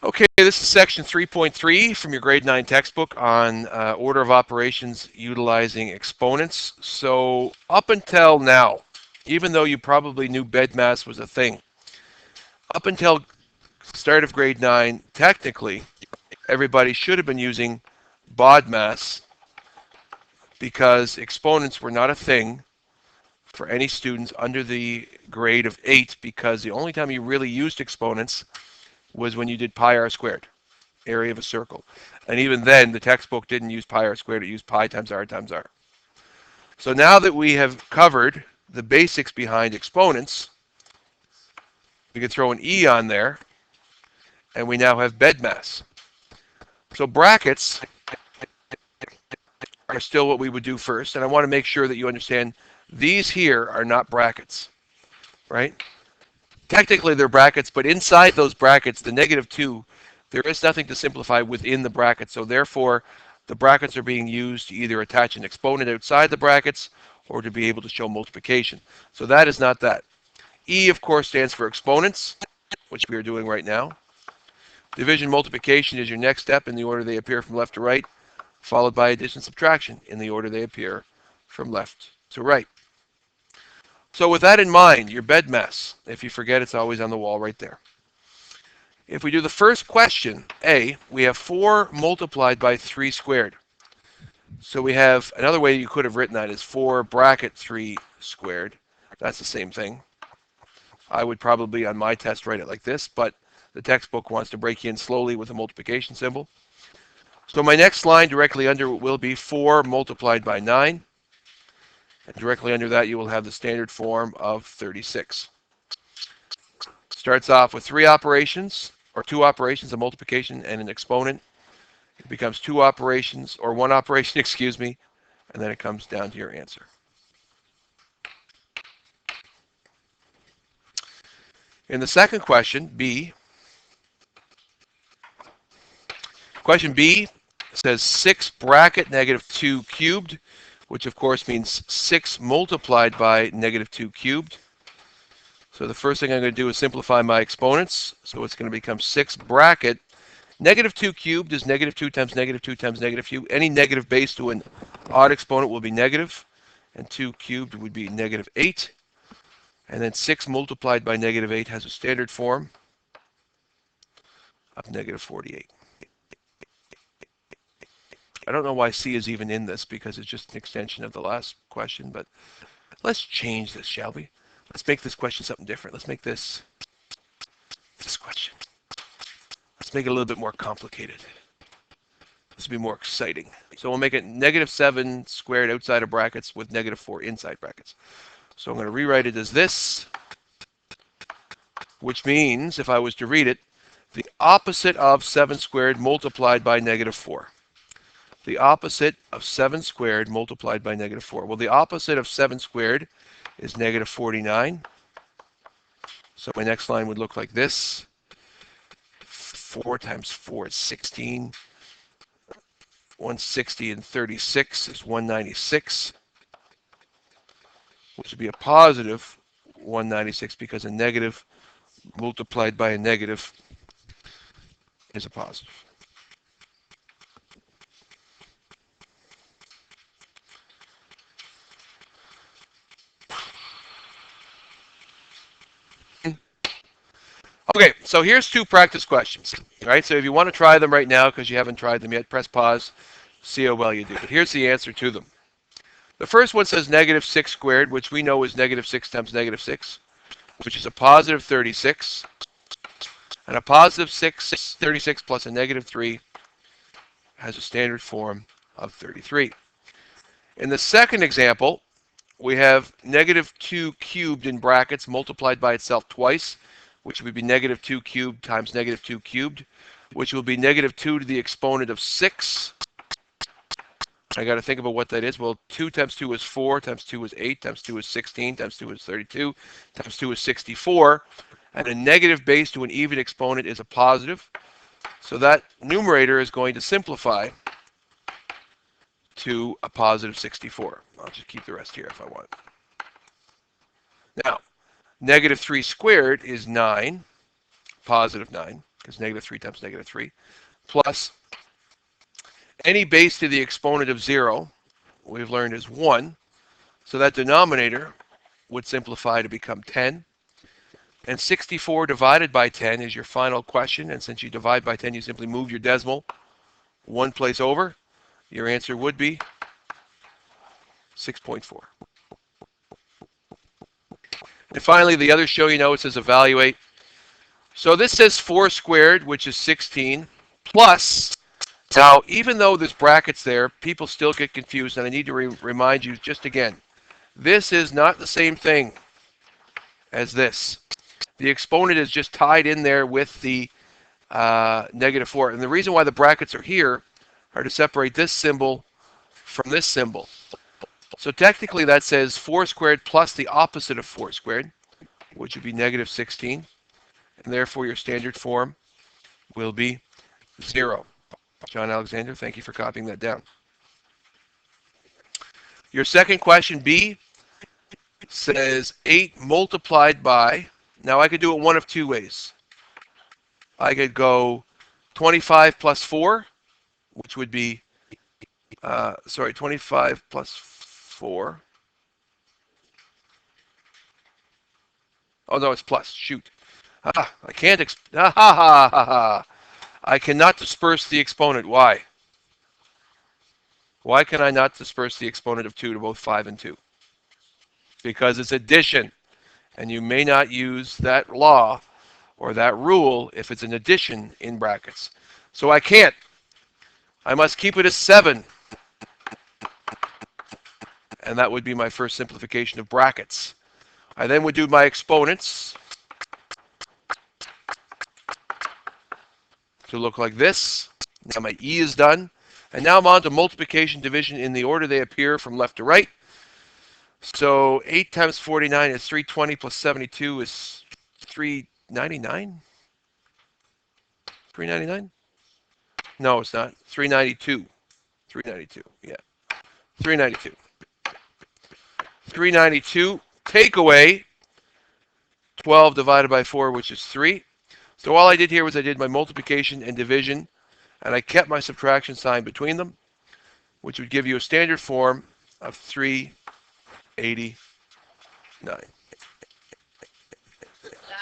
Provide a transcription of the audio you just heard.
Okay, this is section 3.3 from your grade 9 textbook on order of operations utilizing exponents. So up until now, even though you probably knew BEDMAS was a thing, up until start of grade 9, technically, everybody should have been using BODMAS because exponents were not a thing for any students under the grade of 8, because the only time you really used exponents was when you did pi r squared, area of a circle. And even then, the textbook didn't use pi r squared, it used pi times r times r. So now that we have covered the basics behind exponents, we can throw an e on there, and we now have BEDMAS. So brackets are still what we would do first, and I want to make sure that you understand these here are not brackets, right? Technically they're brackets, but inside those brackets, the -2, there is nothing to simplify within the brackets, so therefore the brackets are being used to either attach an exponent outside the brackets or to be able to show multiplication. So that is not that. E, of course, stands for exponents, which we are doing right now. Division multiplication is your next step in the order they appear from left to right, followed by addition and subtraction in the order they appear from left to right. So with that in mind, your BEDMAS, if you forget, it's always on the wall right there. If we do the first question, A, we have 4 multiplied by 3 squared. So we have, another way you could have written that is 4 bracket 3 squared. That's the same thing. I would probably, on my test, write it like this, but the textbook wants to break you in slowly with a multiplication symbol. So my next line directly under it will be 4 multiplied by 9. And directly under that, you will have the standard form of 36. Starts off with 3 operations, or 2 operations, a multiplication and an exponent. It becomes 2 operations, or 1 operation, excuse me, and then it comes down to your answer. In the second question, B, question B says 6 bracket -2 cubed, which of course means 6 multiplied by -2 cubed. So the first thing I'm going to do is simplify my exponents. So it's going to become 6 bracket. -2 cubed is -2 times -2 times -2. Any negative base to an odd exponent will be negative. And 2 cubed would be -8. And then 6 multiplied by -8 has a standard form of -48. I don't know why C is even in this, because it's just an extension of the last question, but let's change this, shall we? Let's make this question something different. Let's make this question. Let's make it a little bit more complicated. This will be more exciting. So we'll make it -7 squared outside of brackets with -4 inside brackets. So I'm going to rewrite it as this, which means, if I was to read it, the opposite of 7 squared multiplied by -4. The opposite of 7 squared multiplied by -4. Well, the opposite of 7 squared is -49. So my next line would look like this. 4 times 4 is 16. 160 and 36 is 196, which would be a positive 196, because a negative multiplied by a negative is a positive. Okay, so here's 2 practice questions. All right, so if you want to try them right now because you haven't tried them yet, press pause, see how well you do. But here's the answer to them. The first one says -6 squared, which we know is -6 times -6, which is a positive 36. And a positive 36 plus a -3 has a standard form of 33. In the second example, we have -2 cubed in brackets multiplied by itself twice, which would be -2 cubed times -2 cubed, which will be -2 to the exponent of 6. I got to think about what that is. Well, 2 times 2 is 4, times 2 is 8, times 2 is 16, times 2 is 32, times 2 is 64. And a negative base to an even exponent is a positive. So that numerator is going to simplify to a positive 64. I'll just keep the rest here if I want. Now, -3 squared is 9, positive 9. because negative 3 times negative 3, plus any base to the exponent of 0, we've learned is 1. So that denominator would simplify to become 10. And 64 divided by 10 is your final question. And since you divide by 10, you simply move your decimal one place over. Your answer would be 6.4. And finally, the other show you know, it says evaluate. So this says 4 squared, which is 16, plus, now even though there's brackets there, people still get confused, and I need to remind you just again, this is not the same thing as this. The exponent is just tied in there with the negative 4. And the reason why the brackets are here are to separate this symbol from this symbol. So technically that says 4 squared plus the opposite of 4 squared, which would be negative 16. And therefore your standard form will be 0. John Alexander, thank you for copying that down. Your second question, B, says 8 multiplied by, now I could do it one of two ways. I could go 25 plus 4, which would be, 25 plus 4. Oh, no, it's plus. Shoot. I can't, I cannot disperse the exponent. Why? Why can I not disperse the exponent of 2 to both 5 and 2? Because it's addition. And you may not use that law or that rule if it's an addition in brackets. So I can't. I must keep it as 7. And that would be my first simplification of brackets. I then would do my exponents to look like this. Now my E is done. And now I'm on to multiplication, division in the order they appear from left to right. So 8 times 49 is 320 plus 72 is 399? 399? No, it's not. 392. 392, yeah. 392. 392. Take away 12 divided by 4, which is 3. So all I did here was I did my multiplication and division, and I kept my subtraction sign between them, which would give you a standard form of 389.